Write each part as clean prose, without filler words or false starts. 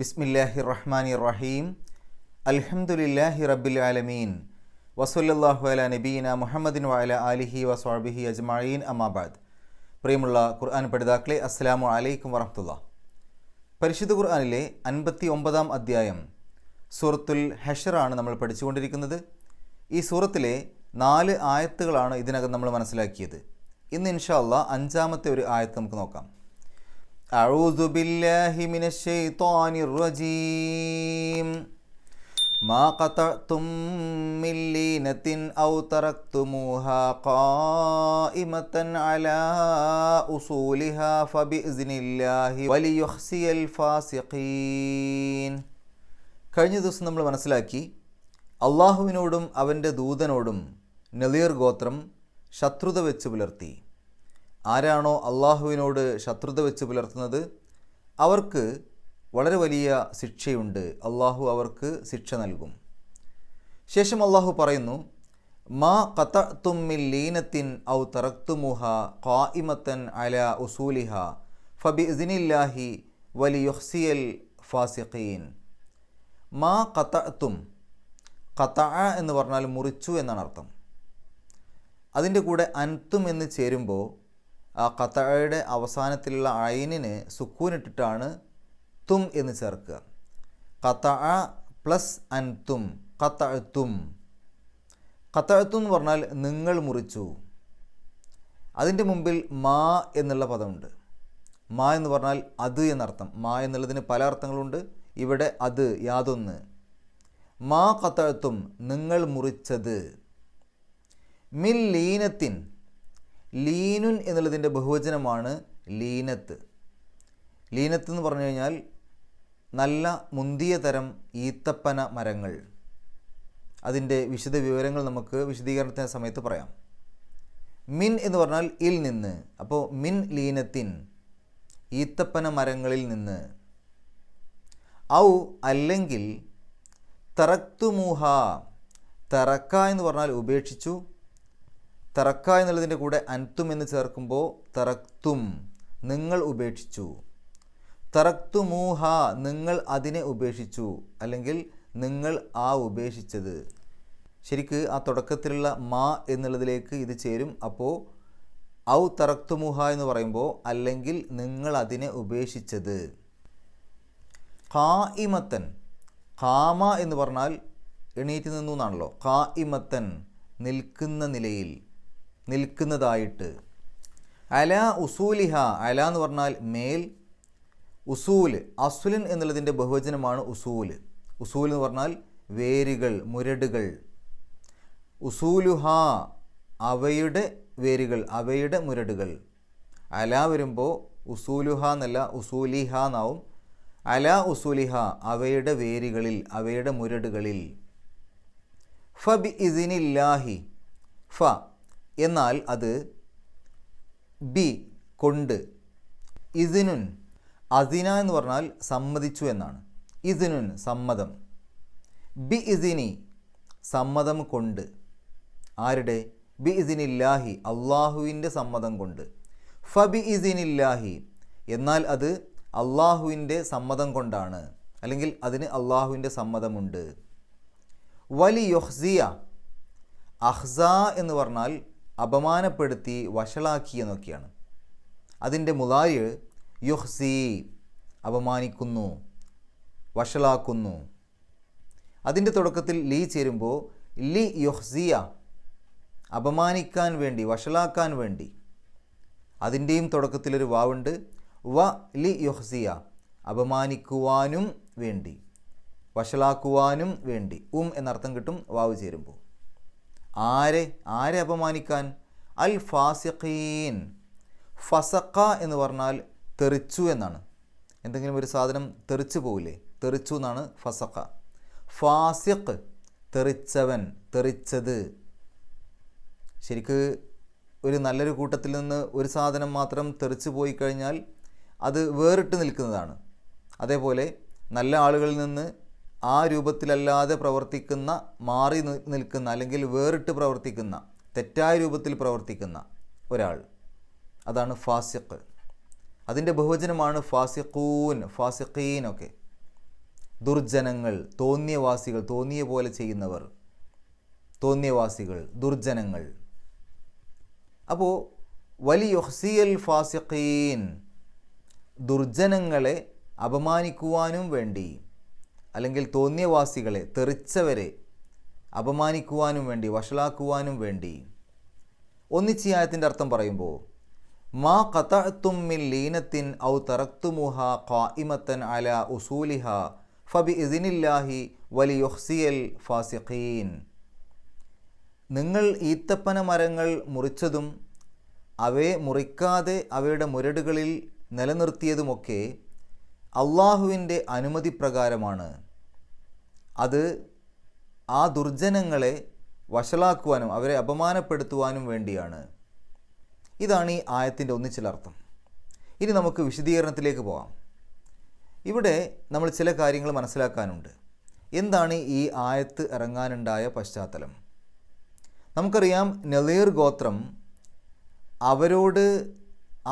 ബിസ്മില്ലാഹിർ റഹ്മാനിർ റഹീം. അൽഹംദുലില്ലാഹി റബ്ബിൽ ആലമീൻ. വസല്ലല്ലാഹു അലാ നബീന മുഹമ്മദിൻ വഅലാ ആലിഹി വസ്വഹ്ബിഹി അജ്മഈൻ. അമ്മാ ബഅദ്. പ്രിയമുള്ള ഖുർആൻ പഠിതാക്കളെ, അസ്സലാമു അലൈക്കും വറഹ്മത്തുള്ളാഹി. പരിശുദ്ധ ഖുർആനിലെ 59-ാം അധ്യായം സൂറത്തുൽ ഹഷറാണ് നമ്മൾ പഠിച്ചുകൊണ്ടിരിക്കുന്നത്. ഈ സൂറത്തിലെ 4 ആയത്തുകളാണ് ഇതിനകം നമ്മൾ മനസ്സിലാക്കിയത്. ഇന്ന് ഇൻഷാ അല്ലാഹ് 5-ാമത്തെ ഒരു ആയത്ത് നമുക്ക് നോക്കാം. അഊദു ബില്ലാഹി മിനശ് ശൈത്വാനിർ റജീം. മാ ഖതഅതും മിൻ ലീനത്തിൻ ഔ തറക്തുമൂഹാ ഖായിമതൻ അലാ ഉസൂലിഹാ ഫബിഇസ്നില്ലാഹി വലിയുഖ്സിയൽ ഫാസിഖീൻ. കഴിഞ്ഞ ദിവസം നമ്മൾ മനസ്സിലാക്കി, അള്ളാഹുവിനോടും അവൻ്റെ ദൂതനോടും നളീർ ഗോത്രം ശത്രുത വെച്ച് പുലർത്തി. ആരാണോ അള്ളാഹുവിനോട് ശത്രുത വെച്ച് പുലർത്തുന്നത് അവർക്ക് വളരെ വലിയ ശിക്ഷയുണ്ട്. അള്ളാഹു അവർക്ക് ശിക്ഷ നൽകും. ശേഷം അള്ളാഹു പറയുന്നു, മാ ഖതഅതും മിൻ ലീനത്തിൻ ഔ തറക്തുമുഹാ ഖായിമതൻ അലാ ഉസൂലിഹാ ഫബിഇസ്നില്ലാഹി വലിയുഖ്സിയൽ ഫാസിഖീൻ. മാ ഖതഅതും, ഖതഅ എന്ന് പറഞ്ഞാൽ മുറിച്ചു എന്നാണ് അർത്ഥം. അതിൻ്റെ കൂടെ അൻതും എന്ന് ചേരുമ്പോൾ ആ ഖതഅയുടെ അവസാനത്തിലുള്ള ഐനിന് സുക്കൂനിട്ടിട്ടാണ് തും എന്ന് ചേർക്കുക. ഖതഅ പ്ലസ് അൻതും, ഖതഅതും. ഖതഅതും എന്ന് പറഞ്ഞാൽ നിങ്ങൾ മുറിച്ചു. അതിൻ്റെ മുമ്പിൽ മാ എന്നുള്ള പദമുണ്ട്. മാ എന്ന് പറഞ്ഞാൽ അത് എന്നർത്ഥം. മാ എന്നുള്ളതിന് പല അർത്ഥങ്ങളുണ്ട്. ഇവിടെ അത്, യാതൊന്ന്. മാ ഖതഅതും, നിങ്ങൾ മുറിച്ചത്. മിൻ ലീനത്തിൻ, ലീനുൻ എന്നുള്ളതിൻ്റെ ബഹുവചനമാണ് ലീനത്ത്. ലീനത്ത് എന്ന് പറഞ്ഞു കഴിഞ്ഞാൽ നല്ല മുന്തിയ തരം ഈത്തപ്പന മരങ്ങൾ. അതിൻ്റെ വിശദ വിവരങ്ങൾ നമുക്ക് വിശദീകരണത്തിന് സമയത്ത് പറയാം. മിൻ എന്ന് പറഞ്ഞാൽ ഇൽ നിന്ന്. അപ്പോൾ മിൻ ലീനത്തിൻ, ഈത്തപ്പന മരങ്ങളിൽ നിന്ന്. ഔ അല്ലെങ്കിൽ തറക്തുമൂഹ, തറക്ക എന്ന് പറഞ്ഞാൽ ഉപേക്ഷിച്ചു. തറക്ക എന്നുള്ളതിൻ്റെ കൂടെ അൻതും എന്ന് ചേർക്കുമ്പോൾ തറക്തും, നിങ്ങൾ ഉപേക്ഷിച്ചു. തറക്തുമൂഹ, നിങ്ങൾ അതിനെ ഉപേക്ഷിച്ചു, അല്ലെങ്കിൽ നിങ്ങൾ ആ ഉപേക്ഷിച്ചത്. ശരിക്ക് ആ തുടക്കത്തിലുള്ള മാ എന്നുള്ളതിലേക്ക് ഇത് ചേരും. അപ്പോൾ ഔ തറക്തുമൂഹ എന്ന് പറയുമ്പോൾ അല്ലെങ്കിൽ നിങ്ങൾ അതിനെ ഉപേക്ഷിച്ചത്. ഖായിമത്തൻ, ഖാമ എന്ന് പറഞ്ഞാൽ എണീറ്റ് നിന്നു എന്നാണല്ലോ. ഖായിമത്തൻ, നിൽക്കുന്ന നിലയിൽ, നിൽക്കുന്നതായിട്ട്. അല ഉസൂലിഹ, അല എന്ന് പറഞ്ഞാൽ മേൽ. ഉസൂൽ, അസുലിൻ എന്നുള്ളതിൻ്റെ ബഹുവചനമാണ് ഉസൂൽ. ഉസൂൽ എന്ന് പറഞ്ഞാൽ വേരുകൾ, മുരടുകൾ. ഉസൂലുഹ, അവയുടെ വേരുകൾ, അവയുടെ മുരടുകൾ. അല വരുമ്പോൾ ഉസൂലുഹ എന്നല്ല, ഉസൂലിഹ എന്നാവും. അല ഉസൂലിഹ, അവയുടെ വേരുകളിൽ, അവയുടെ മുരടുകളിൽ. ഫബി ഇസ്നില്ലാഹി, ഫ എന്നാൽ അത്, ബി കൊണ്ട്, ഇസ്നുൻ, അസിന എന്ന് പറഞ്ഞാൽ സമ്മതിച്ചു എന്നാണ്. ഇസ്നുൻ സമ്മതം. ബി ഇസിനി, സമ്മതം കൊണ്ട്. ആരുടെ? ബി ഇസിനില്ലാഹി, അള്ളാഹുവിൻ്റെ സമ്മതം കൊണ്ട്. ഫബി ഇസിനില്ലാഹി, എന്നാൽ അത് അള്ളാഹുവിൻ്റെ സമ്മതം കൊണ്ടാണ്, അല്ലെങ്കിൽ അതിന് അള്ളാഹുവിൻ്റെ സമ്മതമുണ്ട്. വലിയുഖ്സിയ, അഹ്സ എന്ന് പറഞ്ഞാൽ അപമാനപ്പെടുത്തി, വഷളാക്കി എന്നൊക്കെയാണ്. അതിൻ്റെ മുളാരി യുഹ്സി, അപമാനിക്കുന്നു, വഷളാക്കുന്നു. അതിൻ്റെ തുടക്കത്തിൽ ലീ ചേരുമ്പോൾ ലി യുഹ്സിയ, അപമാനിക്കാൻ വേണ്ടി, വഷളാക്കാൻ വേണ്ടി. അതിൻ്റെയും തുടക്കത്തിലൊരു വാവുണ്ട്. വ ലി യുഹ്സിയ, അപമാനിക്കുവാനും വേണ്ടി, വഷളാക്കുവാനും വേണ്ടി. എന്നർത്ഥം കിട്ടും വാവ് ചേരുമ്പോൾ. ആരെ അപമാനിക്കാൻ? അൽ ഫാസിഖീൻ. ഫസഖ എന്ന് പറഞ്ഞാൽ തെറിച്ചു എന്നാണ്. എന്തെങ്കിലും ഒരു സാധനം തെറിച്ചു പോവില്ലേ, തെറിച്ചു എന്നാണ് ഫസഖ. ഫാസിഖ്, തെറിച്ചവൻ, തെറിച്ചത്. ശരിക്ക് ഒരു നല്ലൊരു കൂട്ടത്തിൽ നിന്ന് ഒരു സാധനം മാത്രം തെറിച്ചു പോയി കഴിഞ്ഞാൽ അത് വേറിട്ട് നിൽക്കുന്നതാണ്. അതേപോലെ നല്ല ആളുകളിൽ നിന്ന് ആ രൂപത്തിലല്ലാതെ പ്രവർത്തിക്കുന്ന, മാറി നിൽക്കുന്ന, അല്ലെങ്കിൽ വേറിട്ട് പ്രവർത്തിക്കുന്ന, തെറ്റായ രൂപത്തിൽ പ്രവർത്തിക്കുന്ന ഒരാൾ, അതാണ് ഫാസിഖ്. അതിൻ്റെ ബഹുവചനമാണ് ഫാസിഖൂൻ, ഫാസിഖീൻ ഒക്കെ. ദുർജനങ്ങൾ, തോന്നിയവാസികൾ, തോന്നിയ പോലെ ചെയ്യുന്നവർ, തോന്നിയവാസികൾ, ദുർജനങ്ങൾ. അപ്പോൾ വലിയുഹ്സിയൽ ഫാസിഖീൻ, ദുർജനങ്ങളെ അപമാനിക്കുവാനും വേണ്ടി, അല്ലെങ്കിൽ തോന്നിയവാസികളെ, തെറിച്ചവരെ അപമാനിക്കുവാനും വേണ്ടി, വഷളാക്കുവാനും വേണ്ടി. ഒന്നിച്ച് ഈ ആയത്തിൻ്റെ അർത്ഥം പറയുമ്പോൾ മാ ഖതഅ്തും മിൻ ലീനത്തിൻ ഔ തറക്തുമുഹ ഖായിമത്തൻ അലാ ഉസൂലിഹ ഫബിഇദ്നില്ലാഹി വലിയുഹ്സിയൽ ഫാസിഖീൻ. നിങ്ങൾ ഈത്തപ്പന മരങ്ങൾ മുറിച്ചതും അവയെ മുറിക്കാതെ അവയുടെ മുരടുകളിൽ നിലനിർത്തിയതുമൊക്കെ അള്ളാഹുവിൻ്റെ അനുമതി പ്രകാരമാണ്. അത് ആ ദുർജനങ്ങളെ വഷളാക്കുവാനും അവരെ അപമാനപ്പെടുത്തുവാനും വേണ്ടിയാണ്. ഇതാണ് ഈ ആയത്തിൻ്റെ ഒന്നിച്ചുള്ള അർത്ഥം. ഇനി നമുക്ക് വിശദീകരണത്തിലേക്ക് പോകാം. ഇവിടെ നമ്മൾ ചില കാര്യങ്ങൾ മനസ്സിലാക്കാനുണ്ട്. എന്താണ് ഈ ആയത്ത് ഇറങ്ങാനുണ്ടായ പശ്ചാത്തലം? നമുക്കറിയാം, നളീർ ഗോത്രം അവരോട്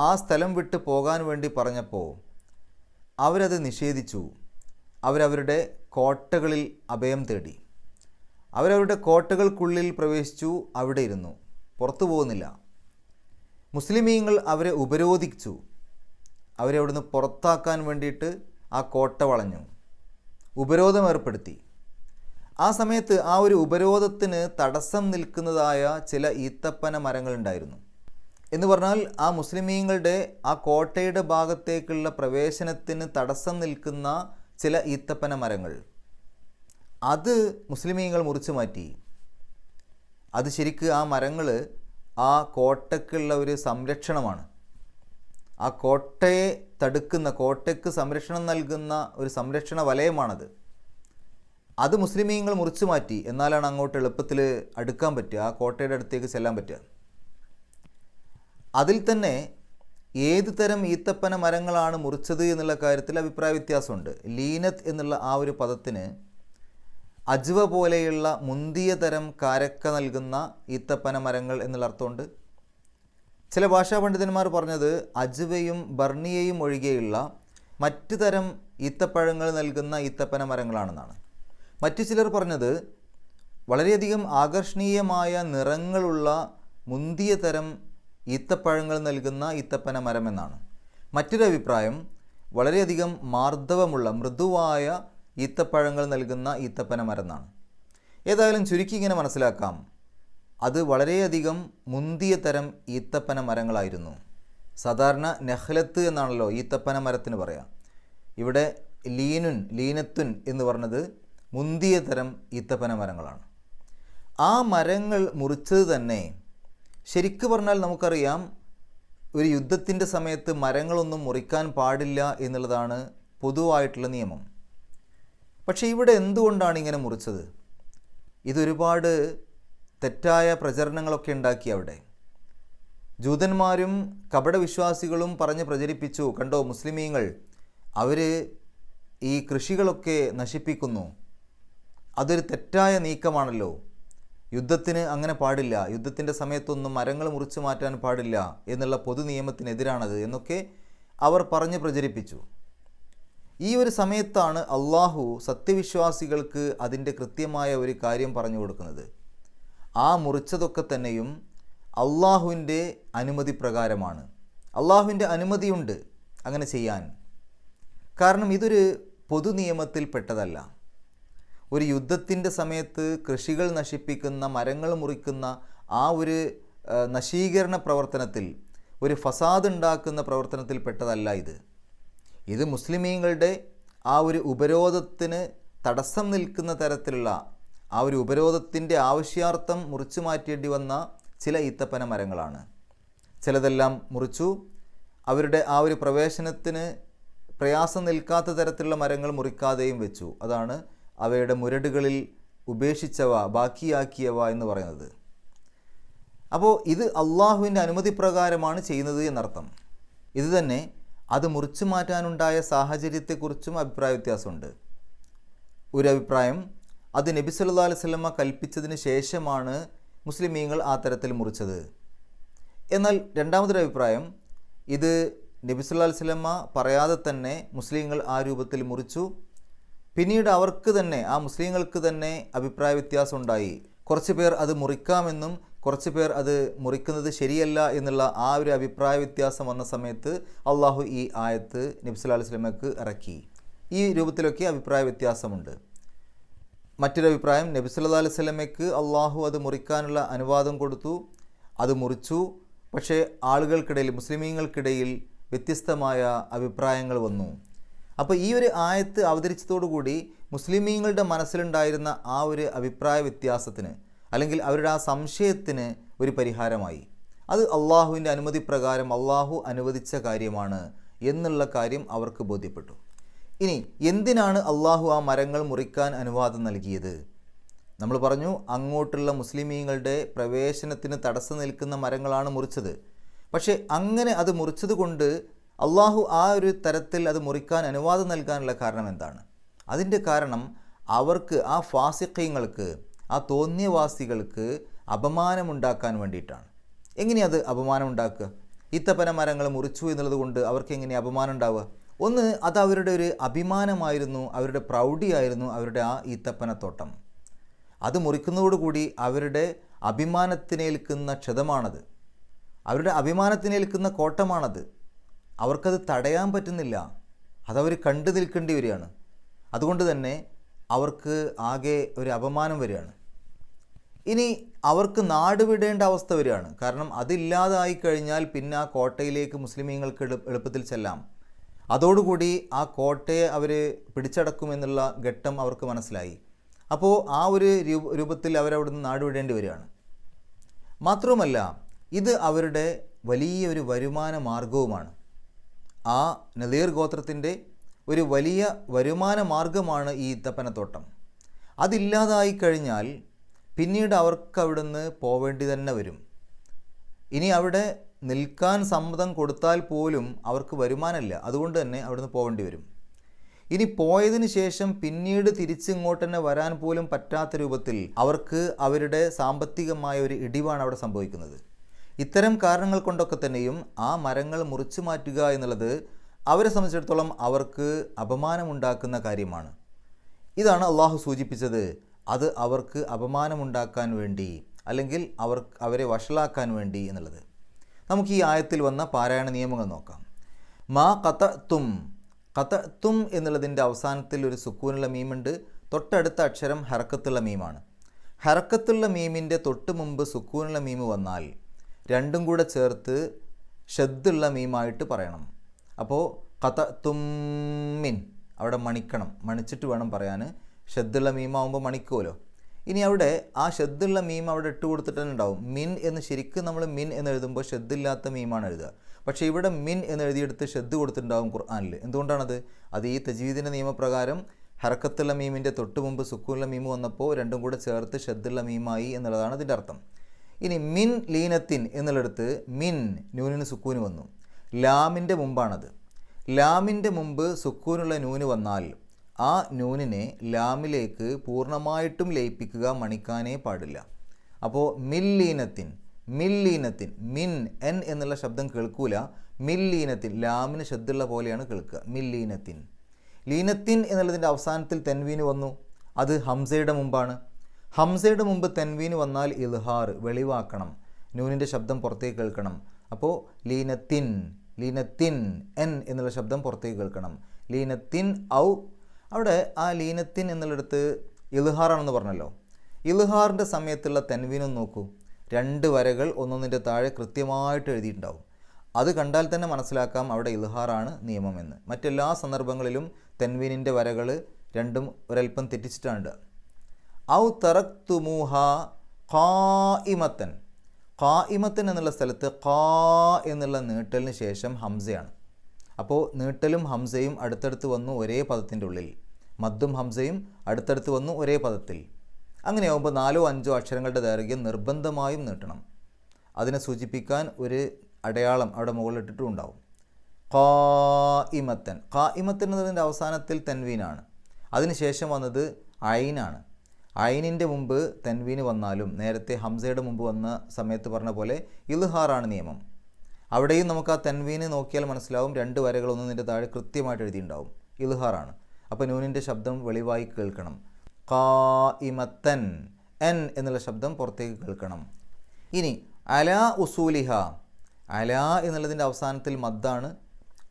ആ സ്ഥലം വിട്ട് പോകാൻ വേണ്ടി പറഞ്ഞപ്പോൾ അവരത് നിഷേധിച്ചു. അവരവരുടെ കോട്ടകളിൽ അഭയം തേടി. അവരവരുടെ കോട്ടകൾക്കുള്ളിൽ പ്രവേശിച്ചു, അവിടെ ഇരുന്നു, പുറത്തു പോകുന്നില്ല. മുസ്ലിമീങ്ങൾ അവരെ ഉപരോധിച്ചു. അവരെ അവിടുന്ന് പുറത്താക്കാൻ വേണ്ടിയിട്ട് ആ കോട്ട വളഞ്ഞു, ഉപരോധം ഏർപ്പെടുത്തി. ആ സമയത്ത് ആ ഒരു ഉപരോധത്തിന് തടസ്സം നിൽക്കുന്നതായ ചില ഈത്തപ്പന മരങ്ങളുണ്ടായിരുന്നു. എന്ന് പറഞ്ഞാൽ ആ മുസ്ലിമീങ്ങളുടെ ആ കോട്ടയുടെ ഭാഗത്തേക്കുള്ള പ്രവേശനത്തിന് തടസ്സം നിൽക്കുന്ന ചില ഈത്തപ്പന മരങ്ങൾ, അത് മുസ്ലിമീങ്ങൾ മുറിച്ചു മാറ്റി. അത് ശരിക്ക് ആ മരങ്ങൾ ആ കോട്ടയ്ക്കുള്ള ഒരു സംരക്ഷണമാണ്. ആ കോട്ടയെ തടുക്കുന്ന, കോട്ടയ്ക്ക് സംരക്ഷണം നൽകുന്ന ഒരു സംരക്ഷണ വലയമാണത്. അത് മുസ്ലിമീങ്ങൾ മുറിച്ചു മാറ്റി. എന്നാലാണ് അങ്ങോട്ട് എളുപ്പത്തിൽ അടുക്കാൻ പറ്റുക, ആ കോട്ടയുടെ അടുത്തേക്ക് ചെല്ലാൻ പറ്റുക. അതിൽ തന്നെ ഏത് തരം ഈത്തപ്പന മരങ്ങളാണ് മുറിച്ചത് എന്നുള്ള കാര്യത്തിൽ അഭിപ്രായ വ്യത്യാസമുണ്ട്. ലീനത്ത് എന്നുള്ള ആ ഒരു പദത്തിന് അജ്വ പോലെയുള്ള മുന്തിയ തരം കാരക്ക നൽകുന്ന ഈത്തപ്പന മരങ്ങൾ എന്നുള്ള അർത്ഥമുണ്ട്. ചില ഭാഷാ പണ്ഡിതന്മാർ പറഞ്ഞത് അജ്വയും ബർണിയയും ഒഴികെയുള്ള മറ്റു തരം ഈത്തപ്പഴങ്ങൾ നൽകുന്ന ഈത്തപ്പന മരങ്ങളാണെന്നാണ്. മറ്റു ചിലർ പറഞ്ഞത് വളരെയധികം ആകർഷണീയമായ നിറങ്ങളുള്ള മുന്തിയ തരം ഈത്തപ്പഴങ്ങൾ നൽകുന്ന ഈത്തപ്പന മരം എന്നാണ്. മറ്റൊരു അഭിപ്രായം വളരെയധികം മാർദ്ദവമുള്ള മൃദുവായ ഈത്തപ്പഴങ്ങൾ നൽകുന്ന ഈത്തപ്പന മരം എന്നാണ്. ഏതായാലും ചുരുക്കി ഇങ്ങനെ മനസ്സിലാക്കാം, അത് വളരെയധികം മുന്തിയ തരം ഈത്തപ്പന മരങ്ങളായിരുന്നു. സാധാരണ നഹ്ലത്ത് എന്നാണല്ലോ ഈത്തപ്പന മരത്തിന് പറയാം. ഇവിടെ ലീനത്തുൻ എന്ന് പറഞ്ഞത് മുന്തിയ തരം ഈത്തപ്പന മരങ്ങളാണ്. ആ മരങ്ങൾ മുറിച്ചത് തന്നെ ശരിക്കു പറഞ്ഞാൽ നമുക്കറിയാം, ഒരു യുദ്ധത്തിൻ്റെ സമയത്ത് മരങ്ങളൊന്നും മുറിക്കാൻ പാടില്ല എന്നുള്ളതാണ് പൊതുവായിട്ടുള്ള നിയമം. പക്ഷേ ഇവിടെ എന്തുകൊണ്ടാണ് ഇങ്ങനെ മുറിച്ചത്? ഇതൊരുപാട് തെറ്റായ പ്രചരണങ്ങളൊക്കെ ഉണ്ടാക്കി. അവിടെ ജൂതന്മാരും കപടവിശ്വാസികളും പറഞ്ഞ് പ്രചരിപ്പിച്ചു, കണ്ടോ മുസ്ലിമീങ്ങൾ അവർ ഈ കൃഷികളൊക്കെ നശിപ്പിക്കുന്നു, അതൊരു തെറ്റായ നീക്കമാണല്ലോ, യുദ്ധത്തിന് അങ്ങനെ പാടില്ല, യുദ്ധത്തിൻ്റെ സമയത്തൊന്നും മരങ്ങൾ മുറിച്ചു മാറ്റാൻ പാടില്ല എന്നുള്ള പൊതു നിയമത്തിനെതിരാണത് എന്നൊക്കെ അവർ പറഞ്ഞ് പ്രചരിപ്പിച്ചു. ഈ ഒരു സമയത്താണ് അള്ളാഹു സത്യവിശ്വാസികൾക്ക് അതിൻ്റെ കൃത്യമായ ഒരു കാര്യം പറഞ്ഞു കൊടുക്കുന്നത്. ആ മുറിച്ചതൊക്കെ തന്നെയും അള്ളാഹുവിൻ്റെ അനുമതി പ്രകാരമാണ്. അള്ളാഹുവിൻ്റെ അനുമതിയുണ്ട് അങ്ങനെ ചെയ്യാൻ. കാരണം ഇതൊരു പൊതു നിയമത്തിൽപ്പെട്ടതല്ല. ഒരു യുദ്ധത്തിൻ്റെ സമയത്ത് കൃഷികൾ നശിപ്പിക്കുന്ന, മരങ്ങൾ മുറിക്കുന്ന ആ ഒരു നശീകരണ പ്രവർത്തനത്തിൽ, ഒരു ഫസാദ് ഉണ്ടാക്കുന്ന പ്രവർത്തനത്തിൽപ്പെട്ടതല്ല ഇത്. ഇത് മുസ്ലിമീങ്ങളുടെ ആ ഒരു ഉപരോധത്തിന് തടസ്സം നിൽക്കുന്ന തരത്തിലുള്ള ആ ഒരു ഉപരോധത്തിൻ്റെ ആവശ്യാർത്ഥം മുറിച്ചു മാറ്റേണ്ടി വന്ന ചില ഈത്തപ്പന മരങ്ങളാണ്. ചിലതെല്ലാം മുറിച്ചു. അവരുടെ ആ ഒരു പ്രവേശനത്തിന് പ്രയാസം നിൽക്കാത്ത തരത്തിലുള്ള മരങ്ങൾ മുറിക്കാതെയും വെച്ചു. അതാണ് അവയുടെ മുരടുകളിൽ ഉപേക്ഷിച്ചവ, ബാക്കിയാക്കിയവ എന്ന് പറയുന്നത്. അപ്പോൾ ഇത് അള്ളാഹുവിൻ്റെ അനുമതി പ്രകാരമാണ് ചെയ്യുന്നത് എന്നർത്ഥം. ഇത് തന്നെ അത് മുറിച്ചു മാറ്റാനുണ്ടായ സാഹചര്യത്തെക്കുറിച്ചും അഭിപ്രായ വ്യത്യാസമുണ്ട്. ഒരു അഭിപ്രായം, അത് നബി സല്ലല്ലാഹു അലൈഹി വസല്ലമ കൽപ്പിച്ചതിന് ശേഷമാണ് മുസ്ലിമീങ്ങൾ ആ തരത്തിൽ മുറിച്ചത്. എന്നാൽ രണ്ടാമതൊരു അഭിപ്രായം, ഇത് നബി സല്ലല്ലാഹു അലൈഹി വസല്ലമ പറയാതെ തന്നെ മുസ്ലിങ്ങൾ ആ രൂപത്തിൽ മുറിച്ചു. പിന്നീട് അവർക്ക് തന്നെ, ആ മുസ്ലിങ്ങൾക്ക് തന്നെ അഭിപ്രായ വ്യത്യാസം ഉണ്ടായി. കുറച്ച് പേർ അത് മുറിക്കാമെന്നും കുറച്ച് പേർ അത് മുറിക്കുന്നത് ശരിയല്ല എന്നുള്ള ആ ഒരു അഭിപ്രായ വ്യത്യാസം വന്ന സമയത്ത് അള്ളാഹു ഈ ആയത്ത് നബി സല്ലല്ലാഹു അലൈഹി വസല്ലമക്ക് ഇറക്കി. ഈ രൂപത്തിലൊക്കെ അഭിപ്രായ വ്യത്യാസമുണ്ട്. മറ്റൊരു അഭിപ്രായം, നബി സല്ലല്ലാഹു അലൈഹി വസല്ലമക്ക് അള്ളാഹു അത് മുറിക്കാനുള്ള അനുവാദം കൊടുത്തു, അത് മുറിച്ചു. പക്ഷേ ആളുകൾക്കിടയിൽ, മുസ്ലിമീങ്ങൾക്കിടയിൽ വ്യത്യസ്തമായ അഭിപ്രായങ്ങൾ വന്നു. അപ്പോൾ ഈ ഒരു ആയത്ത് അവതരിച്ചതോടുകൂടി മുസ്ലിമീങ്ങളുടെ മനസ്സിലുണ്ടായിരുന്ന ആ ഒരു അഭിപ്രായ വ്യത്യാസത്തിന്, അല്ലെങ്കിൽ അവരുടെ ആ സംശയത്തിന് ഒരു പരിഹാരമായി. അത് അള്ളാഹുവിൻ്റെ അനുമതി പ്രകാരം അള്ളാഹു അനുവദിച്ച കാര്യമാണ് എന്നുള്ള കാര്യം അവർക്ക് ബോധ്യപ്പെട്ടു. ഇനി എന്തിനാണ് അള്ളാഹു ആ മരങ്ങൾ മുറിക്കാൻ അനുവാദം നൽകിയത്? നമ്മൾ പറഞ്ഞു, അങ്ങോട്ടുള്ള മുസ്ലിമീങ്ങളുടെ പ്രവേശനത്തിന് തടസ്സം നിൽക്കുന്ന മരങ്ങളാണ് മുറിച്ചത്. പക്ഷേ അങ്ങനെ അത് മുറിച്ചത് കൊണ്ട് അള്ളാഹു ആ ഒരു തരത്തിൽ അത് മുറിക്കാൻ അനുവാദം നൽകാനുള്ള കാരണം എന്താണ്? അതിൻ്റെ കാരണം അവർക്ക്, ആ ഫാസിഖീങ്ങൾക്ക്, ആ തോന്നിയവാസികൾക്ക് അപമാനമുണ്ടാക്കാൻ വേണ്ടിയിട്ടാണ്. എങ്ങനെയത് അപമാനം ഉണ്ടാക്കുക? ഈത്തപ്പന മരങ്ങൾ മുറിച്ചു എന്നുള്ളത് കൊണ്ട് അവർക്ക് എങ്ങനെ അപമാനം ഉണ്ടാവുക? ഒന്ന്, അത് അവരുടെ ഒരു അഭിമാനമായിരുന്നു, അവരുടെ പ്രൗഢിയായിരുന്നു അവരുടെ ആ ഈത്തപ്പനത്തോട്ടം. അത് മുറിക്കുന്നതോടുകൂടി അവരുടെ അഭിമാനത്തിനേൽക്കുന്ന ക്ഷതമാണത്, അവരുടെ അഭിമാനത്തിനേൽക്കുന്ന കോട്ടമാണത്. അവർക്കത് തടയാൻ പറ്റുന്നില്ല, അതവർ കണ്ടു നിൽക്കേണ്ടി വരികയാണ്. അതുകൊണ്ട് തന്നെ അവർക്ക് ആകെ ഒരു അപമാനം വരികയാണ്. ഇനി അവർക്ക് നാട് വിടേണ്ട അവസ്ഥ വരികയാണ്. കാരണം അതില്ലാതായി കഴിഞ്ഞാൽ പിന്നെ ആ കോട്ടയിലേക്ക് മുസ്ലിമീങ്ങൾക്ക് എളുപ്പത്തിൽ ചെല്ലാം. അതോടുകൂടി ആ കോട്ടയെ അവർ പിടിച്ചടക്കുമെന്നുള്ള ഘട്ടം അവർക്ക് മനസ്സിലായി. അപ്പോൾ ആ ഒരു രൂപത്തിൽ അവരവിടുന്ന് നാട് വിടേണ്ടി വരികയാണ്. മാത്രവുമല്ല, ഇത് അവരുടെ വലിയൊരു വരുമാന മാർഗവുമാണ്. ആ നദീർ ഗോത്രത്തിൻ്റെ ഒരു വലിയ വരുമാന മാർഗമാണ് ഈ ഈത്തപ്പനത്തോട്ടം. അതില്ലാതായി കഴിഞ്ഞാൽ പിന്നീട് അവർക്ക് അവിടുന്ന് പോവേണ്ടി തന്നെ വരും. ഇനി അവിടെ നിൽക്കാൻ സമ്മതം കൊടുത്താൽ പോലും അവർക്ക് വരുമാനമില്ല, അതുകൊണ്ട് തന്നെ അവിടുന്ന് പോവേണ്ടി വരും. ഇനി പോയതിന് ശേഷം പിന്നീട് തിരിച്ചിങ്ങോട്ട് തന്നെ വരാൻ പോലും പറ്റാത്ത രൂപത്തിൽ അവർക്ക് അവരുടെ സാമ്പത്തികമായ ഒരു ഇടിവാണ് അവിടെ സംഭവിക്കുന്നത്. ഇത്തരം കാരണങ്ങൾ കൊണ്ടൊക്കെ തന്നെയും ആ മരങ്ങൾ മുറിച്ചു മാറ്റുക എന്നുള്ളത് അവരെ സംബന്ധിച്ചിടത്തോളം അവർക്ക് അപമാനമുണ്ടാക്കുന്ന കാര്യമാണ്. ഇതാണ് അള്ളാഹു സൂചിപ്പിച്ചത്, അത് അവർക്ക് അപമാനമുണ്ടാക്കാൻ വേണ്ടി, അല്ലെങ്കിൽ അവരെ വഷളാക്കാൻ വേണ്ടി എന്നുള്ളത്. നമുക്ക് ഈ ആയത്തിൽ വന്ന പാരായണ നിയമങ്ങൾ നോക്കാം. മാ ഖതഅ്തും, ഖതഅ്തും എന്നുള്ളതിൻ്റെ അവസാനത്തിൽ ഒരു സുക്കൂനുള്ള മീമുണ്ട്. തൊട്ടടുത്ത അക്ഷരം ഹറക്കത്തുള്ള മീമാണ്. ഹറക്കത്തുള്ള മീമിൻ്റെ തൊട്ട് മുമ്പ് സുക്കൂനുള്ള മീമ് വന്നാൽ രണ്ടും കൂടെ ചേർത്ത് ഷദ്ദുള്ള മീമായിട്ട് പറയണം. അപ്പോൾ ഖതഅ്തും മിൻ, അവിടെ മണിക്കണം, മണിച്ചിട്ട് വേണം പറയാൻ. ഷദ്ദുള്ള മീമാവുമ്പോൾ മണിക്കുമല്ലോ. ഇനി അവിടെ ആ ഷദ്ദുള്ള മീം അവിടെ ഇട്ട് കൊടുത്തിട്ട് തന്നെ ഉണ്ടാവും. മിൻ എന്ന് ശരിക്കും നമ്മൾ മിൻ എന്ന് എഴുതുമ്പോൾ ഷദ്ദില്ലാത്ത മീമാണ് എഴുതുക. പക്ഷേ ഇവിടെ മിൻ എന്ന് എഴുതിയെടുത്ത് ഷദ്ദ് കൊടുത്തിട്ടുണ്ടാവും ഖുർആനിൽ. എന്തുകൊണ്ടാണത്? അത് ഈ തജ്വീദിൻ്റെ നിയമപ്രകാരം ഹറക്കത്തുള്ള മീമിൻ്റെ തൊട്ട് മുമ്പ് സുക്കൂനുള്ള മീമ് വന്നപ്പോൾ രണ്ടും കൂടെ ചേർത്ത് ഷദ്ദുള്ള മീമായി എന്നുള്ളതാണ് അതിൻ്റെ അർത്ഥം. ഇനി മിൻ ലീനത്തിൻ എന്നുള്ളിടത്ത് മിൻ നൂനിന് സുക്കൂന് വന്നു. ലാമിൻ്റെ മുമ്പാണത്. ലാമിൻ്റെ മുമ്പ് സുക്കൂനുള്ള നൂന് വന്നാൽ ആ നൂനിനെ ലാമിലേക്ക് പൂർണ്ണമായിട്ടും ലയിപ്പിക്കുക, മണിക്കാനേ പാടില്ല. അപ്പോൾ മില്ലീനത്തിൻ, മില്ലീനത്തിൻ, മിൻ എൻ എന്നുള്ള ശബ്ദം കേൾക്കൂല. മില്ലീനത്തിൻ, ലാമിന് ശബ്ദമുള്ള പോലെയാണ് കേൾക്കുക. മില്ലീനത്തിൻ. ലീനത്തിൻ എന്നുള്ളതിൻ്റെ അവസാനത്തിൽ തെൻവീന് വന്നു. അത് ഹംസയുടെ മുമ്പാണ്. ഹംസയുടെ മുമ്പ് തെൻവീന് വന്നാൽ ഇൽഹാർ, വെളിവാക്കണം, നൂനിൻ്റെ ശബ്ദം പുറത്തേക്ക് കേൾക്കണം. അപ്പോൾ ലീനത്തിൻ, ലീനത്തിൻ എൻ എന്നുള്ള ശബ്ദം പുറത്തേക്ക് കേൾക്കണം. ലീനത്തിൻ ഔ, അവിടെ ആ ലീനത്തിൻ എന്നുള്ളിടത്ത് ഇൽഹാറാണെന്ന് പറഞ്ഞല്ലോ. ഇൽഹാറിൻ്റെ സമയത്തുള്ള തെൻവീനും നോക്കൂ, രണ്ട് വരകൾ ഒന്നൊന്നിൻ്റെ താഴെ കൃത്യമായിട്ട് എഴുതിയിട്ടുണ്ടാവും. അത് കണ്ടാൽ തന്നെ മനസ്സിലാക്കാം അവിടെ ഇൽഹാറാണ് നിയമമെന്ന്. മറ്റെല്ലാ സന്ദർഭങ്ങളിലും തെൻവീനിൻ്റെ വരകൾ രണ്ടും ഒരൽപ്പം തെറ്റിച്ചിട്ടാണ്. ഔ തറക്തുമൂഹ ഖായിമത്തൻ, ഖായിമത്തൻ എന്നുള്ള സ്ഥലത്ത് ഖാ എന്നുള്ള നീട്ടലിന് ശേഷം ഹംസയാണ്. അപ്പോൾ നീട്ടലും ഹംസയും അടുത്തടുത്ത് വന്നു ഒരേ പദത്തിൻ്റെ ഉള്ളിൽ, മദ്ദും ഹംസയും അടുത്തടുത്ത് വന്നു ഒരേ പദത്തിൽ. അങ്ങനെയാകുമ്പോൾ 4-5 അക്ഷരങ്ങളുടെ ദൈർഘ്യം നിർബന്ധമായും നീട്ടണം. അതിനെ സൂചിപ്പിക്കാൻ ഒരു അടയാളം അവിടെ മുകളിലിട്ടിട്ടും ഉണ്ടാവും. ഖായിമത്തൻ, ഖായിമത്തൻ എന്നതിൻ്റെ അവസാനത്തിൽ തെൻവീനാണ്. അതിനുശേഷം വന്നത് ഐനാണ്. ഐനിൻ്റെ മുമ്പ് തെൻവീന് വന്നാലും നേരത്തെ ഹംസയുടെ മുമ്പ് വന്ന സമയത്ത് പറഞ്ഞ പോലെ ഇൽഹാറാണ് നിയമം. അവിടെയും നമുക്ക് ആ തെൻവീന് നോക്കിയാൽ മനസ്സിലാവും, രണ്ട് വരകൾ ഒന്നതിൻ്റെ താഴെ കൃത്യമായിട്ട് എഴുതിയിട്ടുണ്ടാവും, ഇൽഹാറാണ്. അപ്പോൾ നൂനിൻ്റെ ശബ്ദം വെളിവായി കേൾക്കണം. ഖാ ഇമത്തൻ, എൻ എന്നുള്ള ശബ്ദം പുറത്തേക്ക് കേൾക്കണം. ഇനി അലാ ഉസൂലിഹ, അലാ എന്നുള്ളതിൻ്റെ അവസാനത്തിൽ മദ്ദാണ്,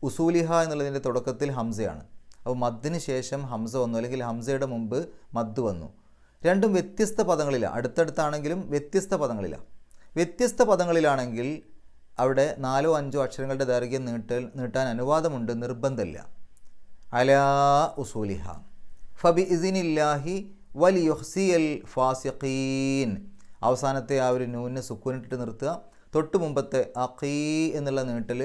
ഉസൂലിഹ എന്നുള്ളതിൻ്റെ തുടക്കത്തിൽ ഹംസയാണ്. അപ്പോൾ മദ്ദിന് ശേഷം ഹംസ വന്നു, അല്ലെങ്കിൽ ഹംസയുടെ മുമ്പ് മദ് വന്നു. രണ്ടും വ്യത്യസ്ത പദങ്ങളിലാണ്, അടുത്തടുത്താണെങ്കിലും വ്യത്യസ്ത പദങ്ങളിലാണ്. വ്യത്യസ്ത പദങ്ങളിലാണെങ്കിൽ അവിടെ 4-5 അക്ഷരങ്ങളുടെ ദൈർഘ്യം നീട്ടാൻ അനുവാദമുണ്ട്, നിർബന്ധമില്ല. അലാ ഉസൂലിഹ ഫബി ഇസിനില്ലാഹി വലിയുഹ്സിയൽ ഫാസിഖീൻ, അവസാനത്തെ ആ ഒരു നൂനിന് സുക്കൂനിട്ടിട്ട് നിർത്തുക. തൊട്ട് മുമ്പത്തെ അഖീ എന്നുള്ള നീട്ടൽ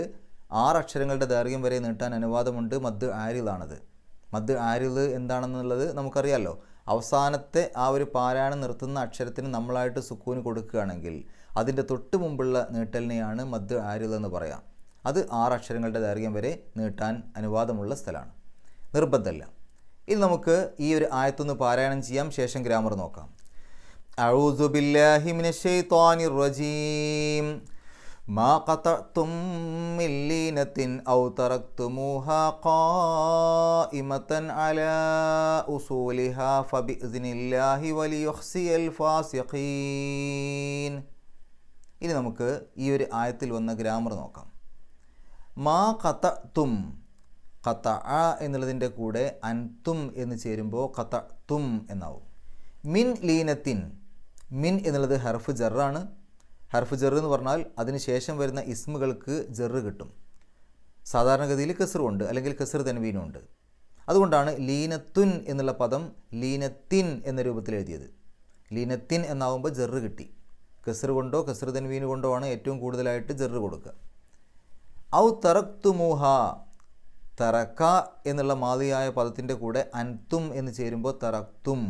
6 അക്ഷരങ്ങളുടെ ദൈർഘ്യം വരെ നീട്ടാൻ അനുവാദമുണ്ട്. മദ് ആരിലാണത്. മദ് ആരിൽ എന്താണെന്നുള്ളത് നമുക്കറിയാമല്ലോ. അവസാനത്തെ ആ ഒരു പാരായണം നിർത്തുന്ന അക്ഷരത്തിന് നമ്മളായിട്ട് സുക്കൂന് കൊടുക്കുകയാണെങ്കിൽ അതിൻ്റെ തൊട്ട് മുമ്പുള്ള നീട്ടലിനെയാണ് മദ് ആരിൽ എന്ന് പറയാം. അത് 6 അക്ഷരങ്ങളുടെ ദൈർഘ്യം വരെ നീട്ടാൻ അനുവാദമുള്ള സ്ഥലമാണ്, നിർബന്ധമല്ല. ഇനി നമുക്ക് ഈ ഒരു ആയത്തൊന്ന് പാരായണം ചെയ്യാം, ശേഷം ഗ്രാമർ നോക്കാം. അഊസു ബില്ലാഹി മിനശ് ശൈത്വാനിർ റജീം. മാ ഖതഅ്തും മിൻ ലീനത്തിൻ ഔ തറക്തുമൂഹാ ഖായിമതൻ അലാ ഉസൂലിഹാ ഫബിഇസ്നില്ലാഹി വലിയുഹ്സിയൽ ഫാസിഖീൻ. ഇനി നമുക്ക് ഈ ഒരു ആയത്തിൽ വന്ന ഗ്രാമർ നോക്കാം. മാ ഖതഅ്തും, ഖതഅ എന്നുള്ളതിൻ്റെ കൂടെ അൻതും എന്ന് ചേരുമ്പോൾ ഖതഅ്തും എന്നാവും. മിൻ ലീനത്തിൻ, മിൻ എന്നുള്ളത് ഹർഫ് ജറാണ്. ഹർഫ് ജറ് എന്ന് പറഞ്ഞാൽ അതിന് ശേഷം വരുന്ന ഇസ്മുകൾക്ക് ജറ് കിട്ടും. സാധാരണഗതിയിൽ കസ്റുണ്ട്, അല്ലെങ്കിൽ കസ്ർ തൻവീനും ഉണ്ട്. അതുകൊണ്ടാണ് ലീനത്തുൻ എന്നുള്ള പദം ലീനത്തിൻ എന്ന രൂപത്തിൽ എഴുതിയത്. ലീനത്തിൻ എന്നാവുമ്പോൾ ജറ് കിട്ടി. കസ്ർ കൊണ്ടോ കസ്ർ തൻവീന് കൊണ്ടോ ആണ് ഏറ്റവും കൂടുതലായിട്ട് ജറ് കൊടുക്കുക. ഔ തറക്തുമൂഹ, തറക്ക എന്നുള്ള മാദിയായ പദത്തിൻ്റെ കൂടെ അൻതും എന്ന് ചേരുമ്പോൾ തറക്തും,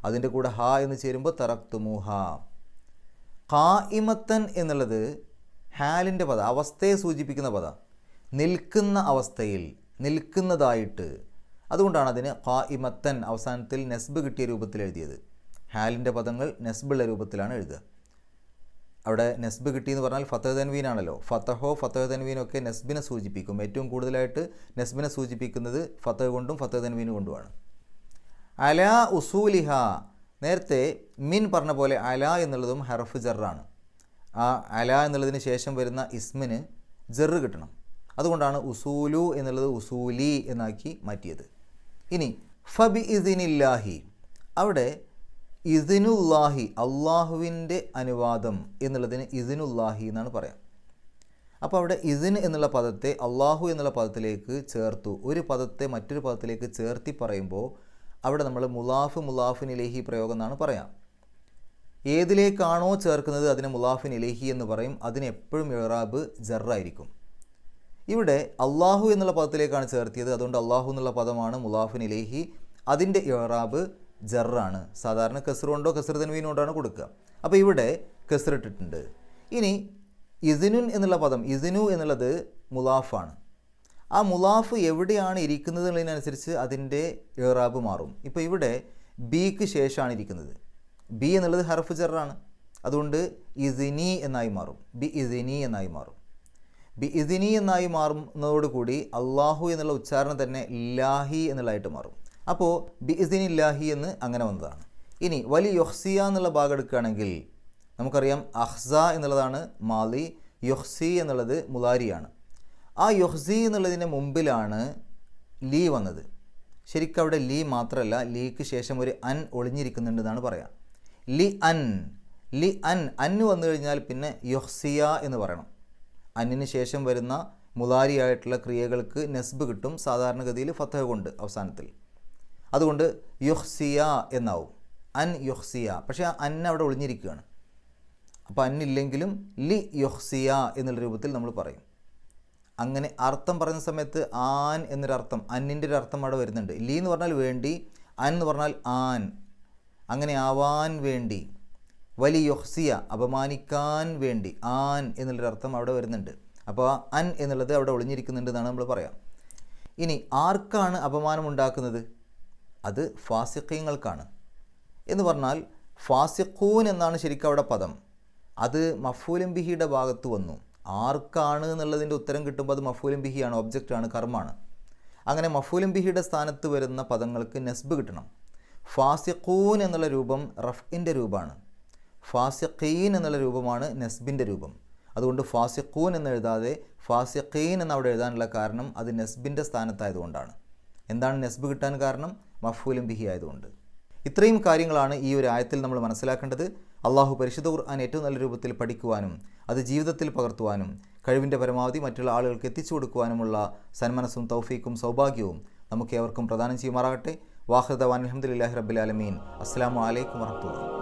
അതിൻ്റെ കൂടെ ഹ എന്ന് ചേരുമ്പോൾ തറക്തുമൂഹ. ഖായിമത്തൻ എന്നുള്ളത് ഹാലിൻ്റെ പദം, അവസ്ഥയെ സൂചിപ്പിക്കുന്ന പദം, നിൽക്കുന്ന അവസ്ഥയിൽ, നിൽക്കുന്നതായിട്ട്. അതുകൊണ്ടാണ് അതിന് ഖായിമത്തൻ അവസാനത്തിൽ നെസ്ബ് കിട്ടിയ രൂപത്തിൽ എഴുതിയത്. ഹാലിൻ്റെ പദങ്ങൾ നെസ്ബുള്ള രൂപത്തിലാണ് എഴുതുക. അവിടെ നെസ്ബ് കിട്ടിയെന്ന് പറഞ്ഞാൽ ഫതഹ് തൻവീനാണല്ലോ. ഫതഹോ ഫതഹ് തൻവീനോ ഒക്കെ നെസ്ബിനെ സൂചിപ്പിക്കും. ഏറ്റവും കൂടുതലായിട്ട് നെസ്ബിനെ സൂചിപ്പിക്കുന്നത് ഫതഹ് കൊണ്ടും ഫതഹ് തൻവീന് കൊണ്ടുമാണ്. അലാ ഉസൂലിഹ, നേരത്തെ മിൻ പറഞ്ഞ പോലെ അല എന്നുള്ളതും ഹർഫ് ജറാണ്. ആ അല എന്നുള്ളതിന് ശേഷം വരുന്ന ഇസ്മിന് ജറ് കിട്ടണം. അതുകൊണ്ടാണ് ഉസൂലു എന്നുള്ളത് ഉസൂലി എന്നാക്കി മാറ്റിയത്. ഇനി ഫബി ഇസിനില്ലാഹി, അവിടെ ഇസിനുല്ലാഹി, അള്ളാഹുവിൻ്റെ അനുവാദം എന്നുള്ളതിന് ഇസിനുല്ലാഹി എന്നാണ് പറയാം. അപ്പോൾ അവിടെ ഇസിൻ എന്നുള്ള പദത്തെ അള്ളാഹു എന്നുള്ള പദത്തിലേക്ക് ചേർത്തു. ഒരു പദത്തെ മറ്റൊരു പദത്തിലേക്ക് ചേർത്തി പറയുമ്പോൾ അവിടെ നമ്മൾ മുലാഫിൻ ഇലൈഹി പ്രയോഗം എന്നാണ് പറയാം. ഏതിലേക്കാണോ ചേർക്കുന്നത് അതിന് മുലാഫിൻ ഇലൈഹി എന്ന് പറയും. അതിന് എപ്പോഴും ഇറാബ് ജറായിരിക്കും. ഇവിടെ അള്ളാഹു എന്നുള്ള പദത്തിലേക്കാണ് ചേർത്തിയത്, അതുകൊണ്ട് അള്ളാഹു എന്നുള്ള പദമാണ് മുലാഫിൻ ഇലൈഹി. അതിൻ്റെ ഇറാബ് ജറാണ്. സാധാരണ കസ്ർ കൊണ്ടോ കസ്ർ തൻവീൻ കൊണ്ടാണ് കൊടുക്കുക. അപ്പോൾ ഇവിടെ കസ്ർ ഇട്ടിട്ടുണ്ട്. ഇനി ഇസിനുൻ എന്നുള്ള പദം, ഇസിനു എന്നുള്ളത് മുലാഫാണ്. ആ മുലാഫ് എവിടെയാണ് ഇരിക്കുന്നത് എന്നുള്ളതിനനുസരിച്ച് അതിൻ്റെ ഇറാബ് മാറും. ഇപ്പോൾ ഇവിടെ ബിക്ക് ശേഷമാണ് ഇരിക്കുന്നത്. ബി എന്നുള്ളത് ഹർഫ് ജറാണ്. അതുകൊണ്ട് ഇസിനി എന്നായി മാറും, ബി ഇസിനി എന്നായി മാറും. ബി ഇസിനി എന്നായി മാറുന്നതോടുകൂടി അള്ളാഹു എന്നുള്ള ഉച്ചാരണം തന്നെ ലാഹി എന്നുള്ളതായിട്ട് മാറും. അപ്പോൾ ബി ഇസിനില്ലാഹി എന്ന് അങ്ങനെ വന്നതാണ്. ഇനി വലി യൊഹ്സിയ എന്നുള്ള ഭാഗം എടുക്കുകയാണെങ്കിൽ നമുക്കറിയാം അഹ്സ എന്നുള്ളതാണ് മാലി, യൊഹ്സി എന്നുള്ളത് മുലാരിയാണ്. ആ യൊഹ്സി എന്നുള്ളതിൻ്റെ മുമ്പിലാണ് ലീ വന്നത്. ശരിക്കും അവിടെ ലീ മാത്രമല്ല, ലീക്ക് ശേഷം ഒരു അൻ ഒളിഞ്ഞിരിക്കുന്നുണ്ടെന്നാണ് പറയാം. ലി അൻ, ലി അൻ, അന്ന് വന്നു കഴിഞ്ഞാൽ പിന്നെ യൊഹ്സിയ എന്ന് പറയണം. അന്നിന് ശേഷം വരുന്ന മുലാരിയായിട്ടുള്ള ക്രിയകൾക്ക് നെസ്ബ് കിട്ടും, സാധാരണഗതിയിൽ ഫതഹ് കൊണ്ട് അവസാനത്തിൽ. അതുകൊണ്ട് യൊഹ്സിയ എന്നാവും, അൻ യൊഹ്സിയ. പക്ഷേ ആ അൻ അവിടെ ഒളിഞ്ഞിരിക്കുകയാണ്. അപ്പോൾ അന്നില്ലെങ്കിലും ലി യൊഹ്സിയ എന്നുള്ള രൂപത്തിൽ നമ്മൾ പറയും. അങ്ങനെ അർത്ഥം പറയുന്ന സമയത്ത് ആൻ എന്നൊരർത്ഥം, അന്നിൻ്റെ ഒരു അർത്ഥം അവിടെ വരുന്നുണ്ട്. ലീ എന്ന് പറഞ്ഞാൽ വേണ്ടി, അൻ എന്ന് പറഞ്ഞാൽ ആൻ, അങ്ങനെ ആവാൻ വേണ്ടി. വലി യൊഹ്സിയ, അപമാനിക്കാൻ വേണ്ടി, ആൻ എന്നുള്ളൊരർത്ഥം അവിടെ വരുന്നുണ്ട്. അപ്പോൾ ആ അൻ എന്നുള്ളത് അവിടെ ഒളിഞ്ഞിരിക്കുന്നുണ്ട് എന്നാണ് നമ്മൾ പറയാം. ഇനി ആർക്കാണ് അപമാനം ഉണ്ടാക്കുന്നത്? അത് ഫാസിഖീങ്ങൾക്കാണ്. എന്ന് പറഞ്ഞാൽ ഫാസിഖൂൻ എന്നാണ് ശരിക്കും അവിടെ പദം. അത് മഫ്ഊലും ബിഹിയുടെ ഭാഗത്ത് വന്നു. ആർക്കാണ് എന്നുള്ളതിൻ്റെ ഉത്തരം കിട്ടുമ്പോൾ അത് മഫ്ഊലും ബിഹിയാണ്, ഒബ്ജക്റ്റാണ്, കർമ്മാണ്. അങ്ങനെ മഫൂലും ബിഹിയുടെ സ്ഥാനത്ത് വരുന്ന പദങ്ങൾക്ക് നെസ്ബ് കിട്ടണം. ഫാസിഖൂൻ എന്നുള്ള രൂപം റഫ്ഇൻ്റെ രൂപമാണ്. ഫാസിഖീൻ എന്നുള്ള രൂപമാണ് നെസ്ബിൻ്റെ രൂപം. അതുകൊണ്ട് ഫാസിഖൂൻ എന്ന് എഴുതാതെ ഫാസിഖീൻ എന്ന് അവിടെ എഴുതാനുള്ള കാരണം അത് നെസ്ബിൻ്റെ സ്ഥാനത്തായതുകൊണ്ടാണ്. എന്താണ് നെസ്ബ് കിട്ടാൻ കാരണം? മഫൂലും ബിഹി ആയതുകൊണ്ട്. ഇത്രയും കാര്യങ്ങളാണ് ഈ ഒരു ആയത്തിൽ നമ്മൾ മനസ്സിലാക്കേണ്ടത്. അള്ളാഹു പരിശുദ്ധ ഖുർആൻ ഏറ്റവും നല്ല രൂപത്തിൽ പഠിക്കുവാനും അത് ജീവിതത്തിൽ പകർത്തുവാനും കഴിവിൻ്റെ പരമാവധി മറ്റുള്ള ആളുകൾക്ക് എത്തിച്ചു കൊടുക്കുവാനുമുള്ള സന്മനസ്സും തൗഫീക്കും സൗഭാഗ്യവും നമുക്ക് ഏവർക്കും പ്രദാനം ചെയ്യുമാറാകട്ടെ. വാഹിർ ദഅ്വാന അൽഹംദുലില്ലാഹി റബ്ബിൽ ആലമീൻ. അസ്സലാമു അലൈക്കും വറഹ്മത്തുള്ളാഹി.